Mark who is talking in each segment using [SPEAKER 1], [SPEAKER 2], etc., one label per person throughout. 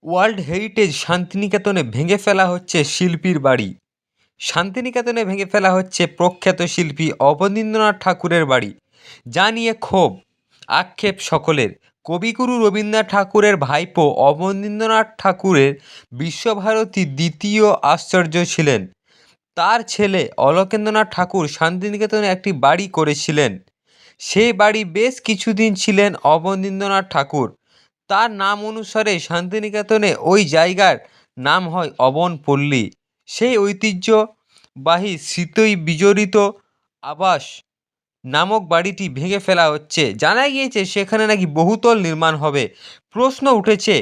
[SPEAKER 1] World heritage শান্তিনিকেতনে ভেঙে ফেলা হচ্ছে শিল্পীর বাড়ি। শান্তিনিকেতনে ভেঙে ফেলা হচ্ছে প্রখ্যাত শিল্পী অবনীন্দ্রনাথ ঠাকুরের বাড়ি, যা নিয়ে ক্ষোভ আক্ষেপ সকলের। কবিগুরু রবীন্দ্রনাথ ঠাকুরের ভাইপো অবনীন্দ্রনাথ ঠাকুরের বিশ্বভারতী দ্বিতীয় আশ্চর্য ছিলেন। তার ছেলে অলোকেন্দ্রনাথ ঠাকুর শান্তিনিকেতনে একটি বাড়ি করেছিলেন। সেই বাড়ি বেশ কিছুদিন ছিলেন অবনীন্দ্রনাথ ঠাকুর। তার নাম অনুসারে শান্তিনিকেতনে ওই জায়গার নাম হয় অবনপল্লী। সেই ঐতিহ্যবাহী স্মৃতি বিজড়িত আবাস নামক বাড়িটি ভেঙে ফেলা হচ্ছে। জানা গিয়েছে সেখানে নাকি বহুতল নির্মাণ হবে। প্রশ্ন উঠেছে,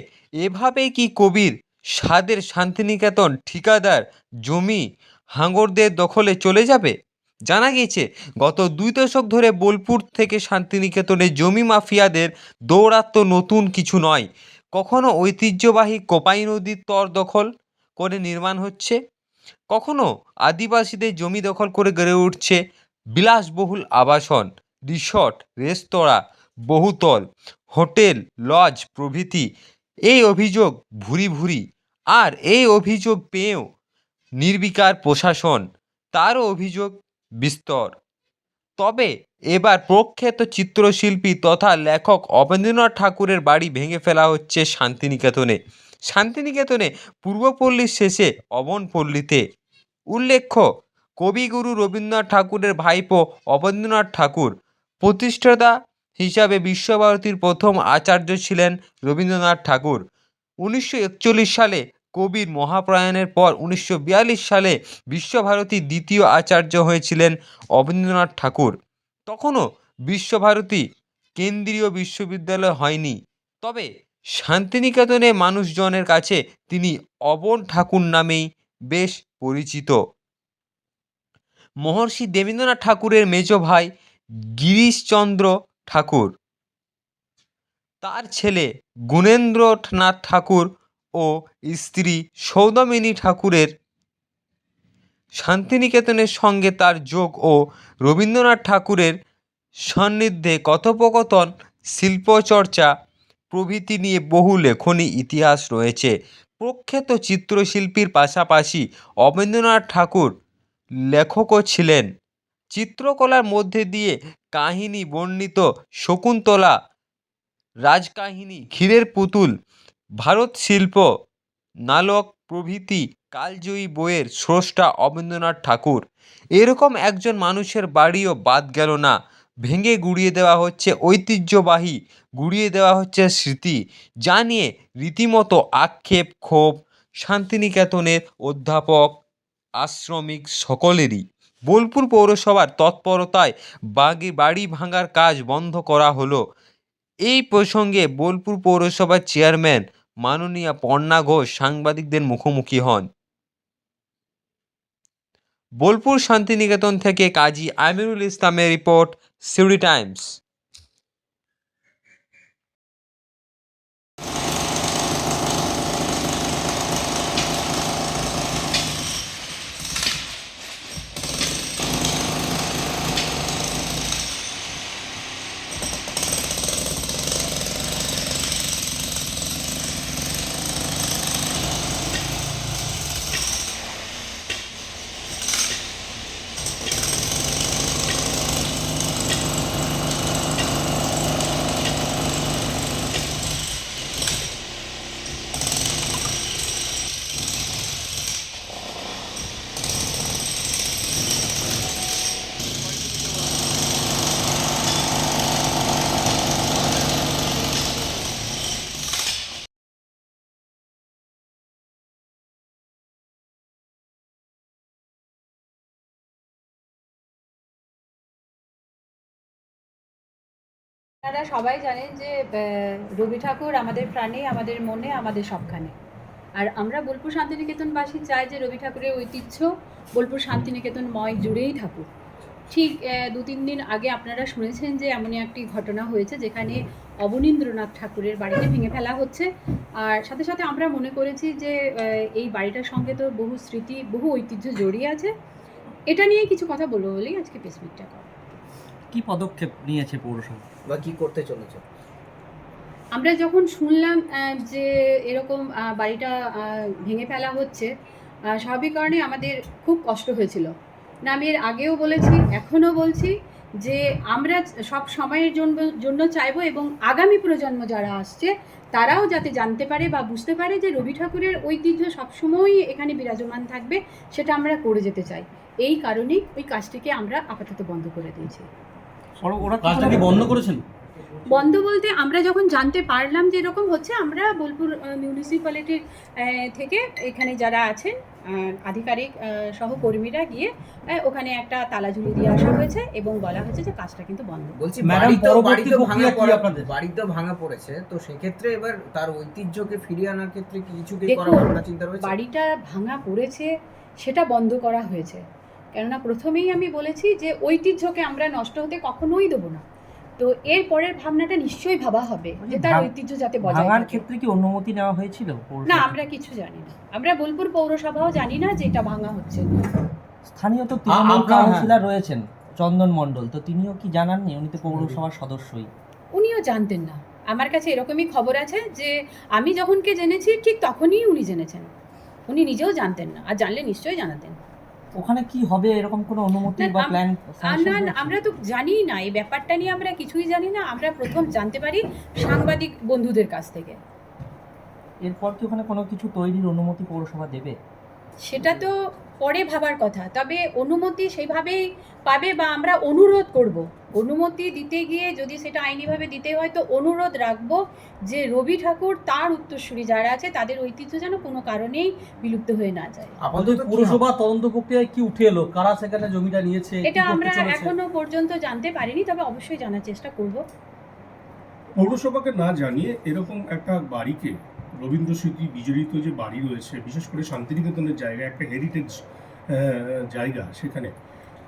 [SPEAKER 1] এভাবেই কি কবির স্বাদের শান্তিনিকেতন ঠিকাদার জমি হাঙ্গরদের দখলে চলে যাবে? জানা গিয়েছে গত 2 দশক ধরে বোলপুর থেকে শান্তিনিকেতনে জমি মাফিয়াদের দৌরাত্ম্য নতুন কিছু নয়। কখনো ঐতিহ্যবাহী কোপাই নদীর তর দখল করে নির্মাণ হচ্ছে, কখনো আদিবাসীদের জমি দখল করে গড়ে উঠছে বিলাসবহুল আবাসন, রিসর্ট, রেস্তোরাঁ, বহুতল হোটেল, লজ প্রভৃতি। এই অভিযোগ ভুরি ভুরি। আর এই অভিযোগ পেয়েও নির্বিকার প্রশাসন, তারও অভিযোগ বিস্তর। তবে এবার প্রখ্যাত চিত্রশিল্পী তথা লেখক অবনীন্দ্রনাথ ঠাকুরের বাড়ি ভেঙে ফেলা হচ্ছে শান্তিনিকেতনে। শান্তিনিকেতনে পূর্বপল্লীর শেষে অবনপল্লীতে। উল্লেখ্য, কবিগুরু রবীন্দ্রনাথ ঠাকুরের ভাইপো অবনীন্দ্রনাথ ঠাকুর। প্রতিষ্ঠাতা হিসাবে বিশ্বভারতীর প্রথম আচার্য ছিলেন রবীন্দ্রনাথ ঠাকুর। 1941 সালে কবির মহাপ্রয়াণের পর 1942 সালে বিশ্বভারতীর দ্বিতীয় আচার্য হয়েছিলেন অবনীন্দ্রনাথ ঠাকুর। তখনও বিশ্বভারতী কেন্দ্রীয় বিশ্ববিদ্যালয় হয়নি। তবে শান্তিনিকেতনে মানুষজনের কাছে তিনি অবন ঠাকুর নামেই বেশ পরিচিত। মহর্ষি দেবেন্দ্রনাথ ঠাকুরের মেজ ভাই গিরিশচন্দ্র ঠাকুর, তার ছেলে গুণেন্দ্রনাথ ঠাকুর ও স্ত্রী সৌদামিনী ঠাকুরের শান্তিনিকেতনের সঙ্গে তার যোগ ও রবীন্দ্রনাথ ঠাকুরের সান্নিধ্যে কথোপকথন, শিল্পচর্চা প্রভৃতি নিয়ে বহু লেখনী ইতিহাস রয়েছে। প্রখ্যাত চিত্রশিল্পীর পাশাপাশি অবনীন্দ্রনাথ ঠাকুর লেখকও ছিলেন। চিত্রকলার মধ্যে দিয়ে কাহিনী বর্ণিত শকুন্তলা, রাজকাহিনী, ক্ষীরের পুতুল, ভারত শিল্প, নালক প্রভৃতি কালজয়ী বইয়ের স্রষ্টা অবনীন্দ্রনাথ ঠাকুর। এরকম একজন মানুষের বাড়িও বাদ গেল না। ভেঙে গুঁড়িয়ে দেওয়া হচ্ছে ঐতিহ্যবাহী, গুঁড়িয়ে দেওয়া হচ্ছে স্মৃতি, যা নিয়ে রীতিমতো আক্ষেপ ক্ষোভ শান্তিনিকেতনের অধ্যাপক, আশ্রমিক সকলেরই। বোলপুর পৌরসভার তৎপরতায় বাড়ি ভাঙার কাজ বন্ধ করা হলো। এই প্রসঙ্গে বোলপুর পৌরসভার চেয়ারম্যান মাননীয়া পর্ণা ঘোষ সাংবাদিকদের মুখোমুখি হন। বোলপুর শান্তিনিকেতন থেকে কাজী আমিরুল ইসলামের রিপোর্ট, সিউড়ি টাইমস।
[SPEAKER 2] আপনারা সবাই জানেন যে রবি ঠাকুর আমাদের প্রাণে, আমাদের মনে, আমাদের সবখানে। আর আমরা বোলপুর শান্তিনিকেতনবাসী চাই যে রবি ঠাকুরের ঐতিহ্য বোলপুর শান্তিনিকেতনময় জুড়েই থাকুক। ঠিক 2-3 দিন আগে আপনারা শুনেছেন যে এমনই একটি ঘটনা হয়েছে যেখানে অবনীন্দ্রনাথ ঠাকুরের বাড়িতে ভেঙে ফেলা হচ্ছে। আর সাথে সাথে আমরা মনে করেছি যে এই বাড়িটার সঙ্গে তো বহু স্মৃতি, বহু ঐতিহ্য জড়িয়ে আছে। এটা নিয়ে কিছু কথা বলবো বলেই আজকে প্রেসমিটটা করা।
[SPEAKER 3] কি পদক্ষেপ নিয়েছে পৌরসভা
[SPEAKER 4] বা কি করতে চলেছে?
[SPEAKER 2] আমরা যখন শুনলাম যে এরকম বাড়িটা ভেঙে ফেলা হচ্ছে, স্বাভাবিক কারণে আমাদের খুব কষ্ট হয়েছিল। না, আমি এর আগেও বলেছি, এখনও বলছি যে আমরা সব সময়ের জন্য চাইবো, এবং আগামী প্রজন্ম যারা আসছে তারাও যাতে জানতে পারে বা বুঝতে পারে যে রবি ঠাকুরের ঐতিহ্য সবসময়ই এখানে বিরাজমান থাকবে, সেটা আমরা করে যেতে চাই। এই কারণেই ওই কাজটিকে আমরা আপাতত বন্ধ করে দিয়েছি।
[SPEAKER 3] ওরা কাজটা কি বন্ধ করেছেন?
[SPEAKER 2] বন্ধ বলতে আমরা যখন জানতে পারলাম যে এরকম হচ্ছে, আমরা বোলপুর মিউনিসিপ্যালিটির থেকে এখানে যারা আছেন আধিকারিক সহকর্মীরা গিয়ে ওখানে একটা তালা ঝুলি দিয়ে আসা হয়েছে এবং বলা হয়েছে যে কাজটা কিন্তু বন্ধ।
[SPEAKER 4] বলছি
[SPEAKER 3] ম্যাডাম, পরবর্তী প্রক্রিয়া কি আপনাদের?
[SPEAKER 4] বাড়ি তো ভাঙা পড়েছে, তো সেক্ষেত্রে এবার তার ঐতিহ্যকে ফিরিয়ে আনার ক্ষেত্রে কি কিছু করা
[SPEAKER 2] দেখুন,
[SPEAKER 4] ভাবনা চিন্তা রয়েছে?
[SPEAKER 2] বাড়িটা ভাঙা পড়েছে, সেটা বন্ধ করা হয়েছে, কেননা প্রথমেই আমি বলেছি যে ঐতিহ্যকে আমরা নষ্ট হতে কখনোই দেবো না। তো এর পরের ভাবনাটা নিশ্চয়ই ভাবা হবে যে তার ঐতিহ্য যাতে বজায়
[SPEAKER 3] ভাঙার
[SPEAKER 2] থাকে।
[SPEAKER 3] ক্ষেত্রে কি অনুমতি নেওয়া হয়েছিল?
[SPEAKER 2] না, আমরা কিছু জানি না। আমরা বোলপুর পৌরসভাও জানি না যে এটা ভাঙা হচ্ছে।
[SPEAKER 3] স্থানীয় তো তৃণমূল কাউন্সিলর রয়েছেন চন্দন মণ্ডল, তো তিনিও কি জানাননি? উনি তো পৌরসভার সদস্যই।
[SPEAKER 2] উনিও জানতেন না। আমার কাছে এরকমই খবর আছে যে আমি যখনকে জেনেছি ঠিক তখনই উনি জেনেছেন। উনি নিজেও জানতেন না, আর জানলে নিশ্চয়ই জানাতেন।
[SPEAKER 3] ওখানে কি হবে এরকম কোনো অনুমতি বা প্ল্যান?
[SPEAKER 2] না, আমরা তো জানি না, এই ব্যাপারটা নিয়ে আমরা কিছুই জানি না। আমরা প্রথম জানতে পারি সাংবাদিক বন্ধুদের কাছ থেকে।
[SPEAKER 3] এরপর কি ওখানে কোনো কিছু তৈরির অনুমতি পৌরসভা দেবে?
[SPEAKER 2] সেটা তো পরে ভাবার কথা, তবে অনুমতি সেইভাবেই পাবে বা আমরা অনুরোধ করব। অনুমতি দিতে গিয়ে যদি সেটা আইনিভাবে দিতে হয় তো অনুরোধ রাখবো যে রবি ঠাকুর তার উত্তরসূরি যারা আছে তাদের ঐতিহ্য যেন কোনো কারণেই বিলুপ্ত হয়ে না যায়।
[SPEAKER 5] আপাতত পৌরসভা তদন্ত প্রক্রিয়ায় কি উঠে এলো? কারা সেখানে জমিটা নিয়েছে?
[SPEAKER 2] এটা আমরা এখনো পর্যন্ত জানতে পারিনি, তবে অবশ্যই জানার চেষ্টা করব।
[SPEAKER 6] পৌরসভাকে না জানিয়ে এরকম একটা বাড়িকে, রবীন্দ্র স্মৃতি বিজড়িত যে বাড়ি রয়েছে, বিশেষ করে শান্তিনিকেতনের জায়গা, একটা হেরিটেজ জায়গা সেখানে,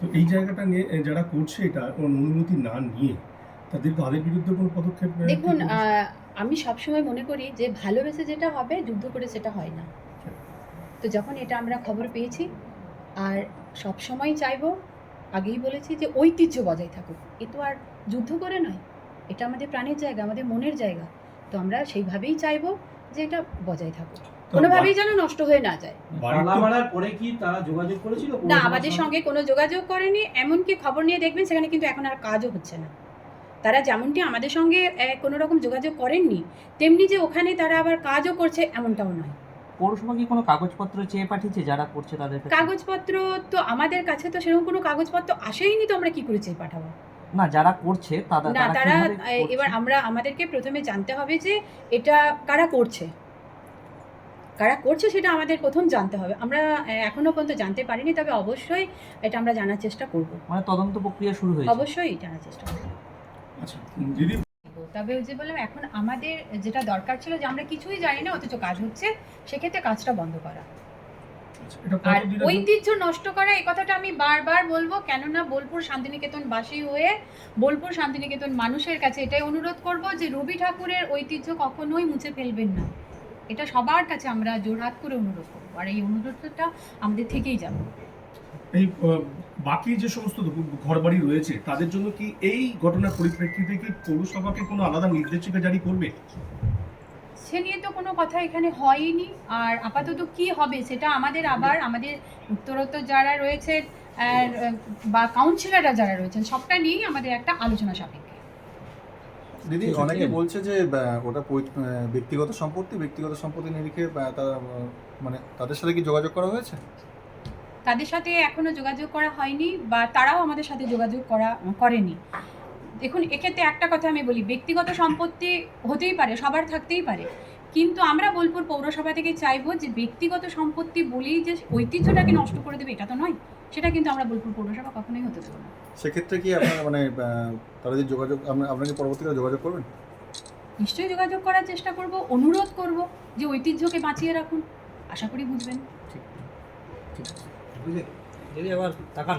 [SPEAKER 6] তো এই জায়গাটা নিয়ে যারা করছে এটা অনুমতি না নিয়ে তাদের বিরুদ্ধে কোনো পদক্ষেপ
[SPEAKER 2] দেখুন, আমি সবসময় মনে করি যে ভালোবেসে যেটা হবে যুদ্ধ করে সেটা হয় না। তো যখন এটা আমরা খবর পেয়েছি, আর সবসময় চাইবো, আগেই বলেছি যে ঐতিহ্য বজায় থাকুক, এ তো আর যুদ্ধ করে নয়, এটা আমাদের প্রাণের জায়গা, আমাদের মনের জায়গা। তো আমরা সেইভাবেই চাইবো যে এটা বজায় থাকুক, কোনোভাবেই যেন নষ্ট হয়ে না যায়।
[SPEAKER 5] মালামালার পরে কি তারা যোগাযোগ করেছিল?
[SPEAKER 2] না, আমাদের সঙ্গে কোনো যোগাযোগ করেনি। এমনকি খবর নিয়ে দেখবেন সেখানে কিন্তু এখন আর কাজও হচ্ছে না। তারা যেমনটি আমাদের সঙ্গে কোনো রকম যোগাযোগ করেননি, তেমনি যে ওখানে তারা আবার কাজও করছে এমনটাও নয়।
[SPEAKER 3] পৌরসভা কি কোনো কাগজপত্র চেয়ে পাঠিয়েছে যারা করছে তাদের কাছে?
[SPEAKER 2] কাগজপত্র তো আমাদের কাছে তো সেরকম কোনো কাগজপত্র আসেইনি, তো আমরা কি করে চেয়ে পাঠাবো?
[SPEAKER 3] না, যারা করছে
[SPEAKER 2] না, তারা এবার আমাদেরকে প্রথমে জানতে হবে যে এটা কারা করছে সেটা আমাদের প্রথম জানতে হবে। আমরা এখনো পর্যন্ত জানতে পারিনি, তবে অবশ্যই এটা আমরা জানার চেষ্টা করব।
[SPEAKER 3] মানে তদন্ত প্রক্রিয়া শুরু হয়েছে?
[SPEAKER 2] অবশ্যই জানার চেষ্টা করব।
[SPEAKER 6] আচ্ছা দিদি,
[SPEAKER 2] তবে ওই যে বললাম, এখন আমাদের যেটা দরকার ছিল যে আমরা কিছুই জানি না অথচ কাজ হচ্ছে, সেক্ষেত্রে কাজটা বন্ধ করা।
[SPEAKER 6] এটা
[SPEAKER 2] আর
[SPEAKER 6] কতদিনের
[SPEAKER 2] ঐতিহ্য নষ্ট করা, এই কথাটা আমি বারবার বলবো, কেননা বোলপুর শান্তিনিকেতন বাসী হয়ে বোলপুর শান্তিনিকেতন মানুষের কাছে এটাই অনুরোধ করব যে রবি ঠাকুরের ঐতিহ্য কখনোই মুছে ফেলবেন না। এটা সবার কাছে আমরা জোরহাত করে অনুরোধ করবো, আর এই অনুরোধটা আমাদের থেকেই যাবে।
[SPEAKER 6] এই বাকি যে সমস্ত ঘরবাড়ি রয়েছে তাদের জন্য কি এই ঘটনার পরিপ্রেক্ষিতে কি পৌরসভাকে কোনো আলাদা নির্দেশিকা জারি করবে?
[SPEAKER 2] সে নিয়ে তো কোনো কথা এখানে হয়নি, আর আপাতত কি হবে সেটা আমাদের উত্তরোত্তর যারা রয়েছে বা কাউন্সিলররা যারা রয়েছেন সবটা নিয়েই আমাদের একটা আলোচনা সাপেক্ষে।
[SPEAKER 7] দিদি, অনেকে বলছে যে ওটা ব্যক্তিগত সম্পত্তি নিরিখে তারা মানে তাদের সাথে কি যোগাযোগ করা হয়েছে?
[SPEAKER 2] তাদের সাথে এখনো যোগাযোগ করা হয়নি, বা তারাও আমাদের সাথে যোগাযোগ করেনি। দেখুন, এক্ষেত্রে একটা কথা আমি বলি, ব্যক্তিগত সম্পত্তি হতেই পারে, সবার থাকতেই পারে, কিন্তু আমরা বোলপুর পৌরসভা থেকে চাইবো যে ব্যক্তিগত সম্পত্তি বলেই যে ঐতিহ্যটাকে নষ্ট করে দেবে এটা তো নয়, সেটা কিন্তু আমরা বোলপুর পৌরসভা কখনোই হতে দেবো না।
[SPEAKER 7] সেক্ষেত্রে কি আপনারা মানে তারা যে যোগাযোগ আপনারা কি পরবর্তীকালে যোগাযোগ করবেন?
[SPEAKER 2] নিশ্চয়ই যোগাযোগ করার চেষ্টা করব, অনুরোধ করব যে ঐতিহ্যকে বাঁচিয়ে রাখুন। আশা করি বুঝবেন।
[SPEAKER 5] যদি আবার টাকা